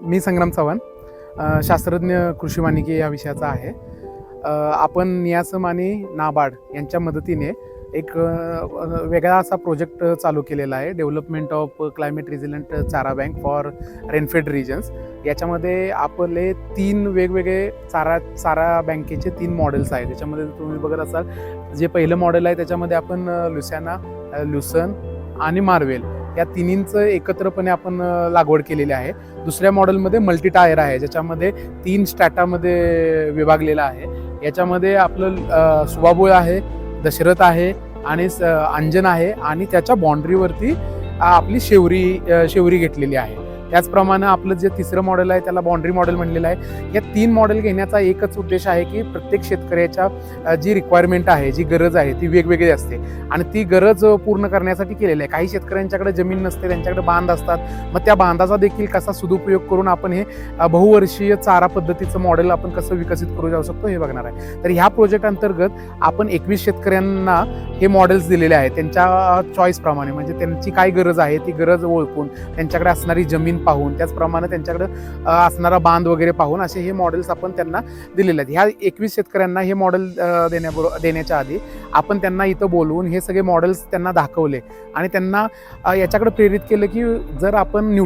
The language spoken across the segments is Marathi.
मी संग्राम चव्हाण, शास्त्रज्ञ कृषी वानिकी या विषयाचा आहे. आपण नियासम आणि नाबार्ड यांच्या मदतीने एक वेगळा असा प्रोजेक्ट चालू केलेला आहे, डेव्हलपमेंट ऑफ क्लायमेट रिझिलंट चारा बँक फॉर रेनफेड रिजन्स. याच्यामध्ये आपले 3 वेगवेगळे चारा बँकेचे 3 मॉडेल्स आहेत. त्याच्यामध्ये तुम्ही बघत असाल, जे पहिलं मॉडेल आहे त्याच्यामध्ये आपण लुसियाना, ल्युसन आणि मार्वेल या तिन्हींचं एकत्रपणे आपण लागवड केलेली आहे. दुसऱ्या मॉडेलमध्ये मल्टी टायर आहे, ज्याच्यामध्ये 3 स्ट्रॅटामध्ये विभागलेला आहे. याच्यामध्ये आपलं सुबाबुळ आहे, दशरथ आहे आणि अंजन आहे आणि त्याच्या बाउंड्रीवरती आपली शेवरी घेतलेली आहे. त्याचप्रमाणे आपलं जे तिसरं मॉडेल आहे त्याला बाउंड्री मॉडेल म्हणलेलं आहे. या 3 मॉडेल घेण्याचा एकच उद्देश आहे की प्रत्येक शेतकऱ्याच्या जी रिक्वायरमेंट आहे, जी गरज आहे ती वेगवेगळी असते आणि ती गरज पूर्ण करण्यासाठी केलेली आहे. काही शेतकऱ्यांच्याकडे जमीन नसते, त्यांच्याकडे बांध असतात. मग त्या बांधाचा देखील कसा सदुपयोग करून आपण हे बहुवर्षीय चारा पद्धतीचं मॉडेल आपण कसं विकसित करू जाऊ शकतो हे बघणार आहे. तर ह्या प्रोजेक्ट अंतर्गत आपण 21 शेतकऱ्यांना हे मॉडेल्स दिलेले आहेत, त्यांच्या चॉईस प्रमाणे. म्हणजे त्यांची काय गरज आहे ती गरज ओळखून, त्यांच्याकडे असणारी जमीन पाहून, त्याचप्रमाणे त्यांच्याकडे असणारा बांध वगैरे पाहून असे हे मॉडेल्स आपण त्यांना दिलेले आहेत. ह्या 21 शेतकऱ्यांना हे मॉडेल देण्याच्या आधी आपण त्यांना इथं बोलवून हे सगळे मॉडेल्स त्यांना दाखवले आणि त्यांना याच्याकडे प्रेरित केलं की जर आपण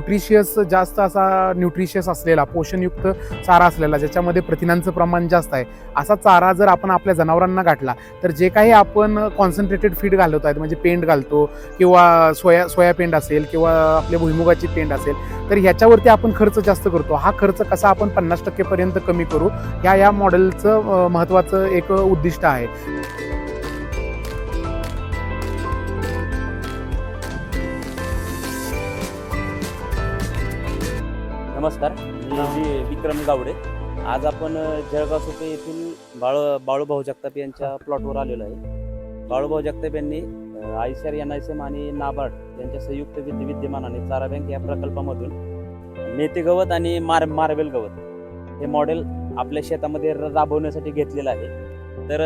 जास्त असा न्यूट्रिशियस असलेला, पोषणयुक्त चारा असलेला, ज्याच्यामध्ये प्रथिनांचं प्रमाण जास्त आहे, असा चारा जर आपण आपल्या जनावरांना घातला तर जे काही आपण कॉन्सन्ट्रेटेड फीड घालत आहेत, म्हणजे पेंड घालतो किंवा सोया पेंड असेल किंवा आपल्या भुईमुगाची पेंड असेल, तर ह्याच्यावरती आपण खर्च जास्त करतो. हा खर्च कसा आपण 50% पर्यंत कमी करू, या मॉडेलचं महत्त्वाचं एक उद्दिष्ट आहे. नमस्कार, मी विक्रम गावडे. आज आपण जळगाव सोपे येथील बाळूभाऊ जगताप यांच्या प्लॉटवर आलेलो आहे. बाळूभाऊ जगताप यांनी ICAR, NISM आणि नाबार्ड यांच्या संयुक्त विद्यमानाने चारा बँक या प्रकल्पामधून मेथी गवत आणि मार्वेल गवत हे मॉडेल आपल्या शेतामध्ये राबवण्यासाठी घेतलेलं आहे. तर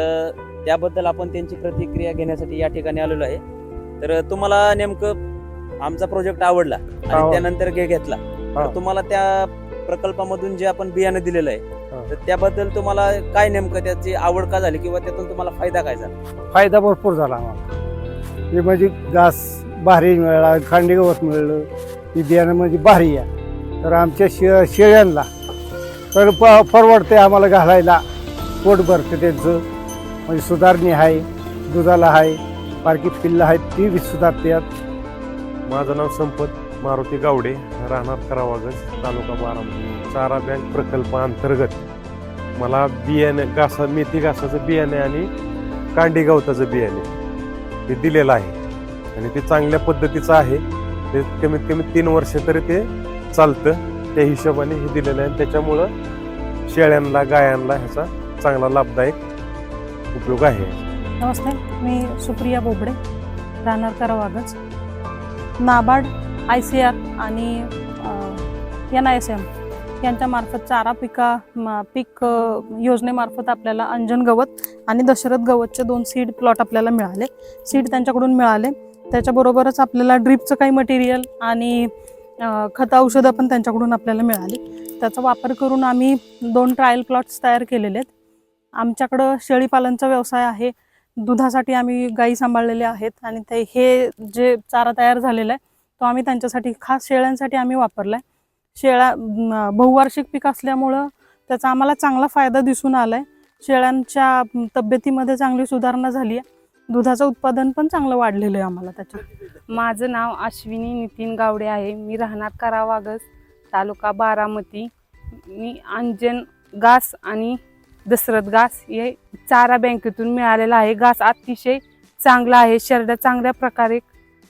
त्याबद्दल आपण त्यांची प्रतिक्रिया घेण्यासाठी या ठिकाणी आलेलो आहे. तर तुम्हाला नेमकं आमचा प्रोजेक्ट आवडला आणि त्यानंतर घेतला, तर तुम्हाला त्या प्रकल्पामधून जे आपण बियाणं दिलेलं आहे, तर त्याबद्दल तुम्हाला काय नेमकं त्याची आवड का झाली किंवा त्यातून तुम्हाला फायदा काय झाला? फायदा भरपूर झाला आम्हाला. हे म्हणजे घास भारी मिळाला, खांडी गवत मिळलं, ही बियाणं म्हणजे भारी आहे. तर आमच्या शेळ्यांना तर परवडते आम्हाला घालायला, पोट भरते त्यांचं, म्हणजे सुधारणी आहे, दुधाला आहे, बारकी पिल्लं आहेत ती बी सुधारतात. माझं नाव संपत मारुती गावडे, राहणार करावागज, तालुका बारामती. चारा बँक प्रकल्पाअंतर्गत मला बियाणे मेथी घासाचं बियाणे आणि कांडी गवताचं बियाणे हे दिलेलं आहे आणि ते चांगल्या पद्धतीचं आहे. ते कमीत कमी 3 वर्ष तरी ते चालतं, त्या हिशोबाने हे दिलेलं आहे. त्याच्यामुळं शेळ्यांना, गायांना ह्याचा चांगला लाभदायक उपयोग आहे. नमस्ते, मी सुप्रिया बोबडे, राहणार करावागज. नाबार्ड, ICAR आणि NISM यांच्यामार्फत चारा पीक योजनेमार्फत आपल्याला अंजन गवत आणि दशरथ गवतचे 2 सीड प्लॉट आपल्याला मिळाले. सीड त्यांच्याकडून मिळाले. त्याच्याबरोबरच आपल्याला ड्रीपचं काही मटेरियल आणि खत औषधं पण त्यांच्याकडून आपल्याला मिळाली. त्याचा वापर करून आम्ही 2 ट्रायल प्लॉट्स तयार केलेले आहेत. आमच्याकडं शेळीपालनचा व्यवसाय आहे. दुधासाठी आम्ही गायी सांभाळलेल्या आहेत आणि हे जे चारा तयार झालेला आहे तो आम्ही त्यांच्यासाठी, खास शेळ्यांसाठी आम्ही वापरला आहे. बहुवार्षिक पीक असल्यामुळं त्याचा आम्हाला चांगला फायदा दिसून आला आहे. शेळ्यांच्या तब्येतीमध्ये चांगली सुधारणा झाली आहे. दुधाचं उत्पादन पण चांगलं वाढलेलं आहे आम्हाला त्याच्यात. माझं नाव अश्विनी नितीन गावडे आहे. मी राहणार करावागज, तालुका बारामती. मी अंजन घास आणि दशरथ घास हे चारा बँकेतून मिळालेला आहे. घास अतिशय चांगला आहे, शेरडा चांगल्या प्रकारे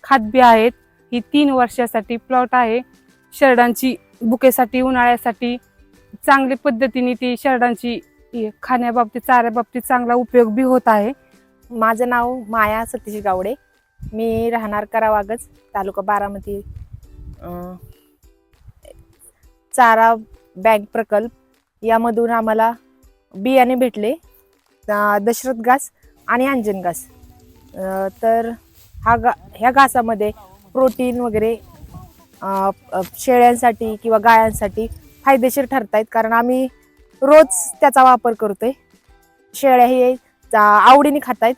खाद्य आहेत. ही 3 वर्षासाठी प्लॉट आहे. शेरडांची बुकेसाठी, उन्हाळ्यासाठी चांगल्या पद्धतीने ती शेरडांची खाण्याबाबतीत, चाऱ्याबाबतीत चांगला उपयोग बी होत आहे. माझं नाव माया सतीश गावडे. मी राहणार करावागज, तालुका बारामती. चारा बँक प्रकल्प यामधून आम्हाला बियाणे भेटले, दशरथ घास आणि अंजन घास. तर ह्या घासामध्ये प्रोटीन वगैरे शेळ्यांसाठी किंवा गायांसाठी फायदेशीर ठरतायत, कारण आम्ही रोज त्याचा वापर करतोय. शेळ्या हे आवडीने खातायत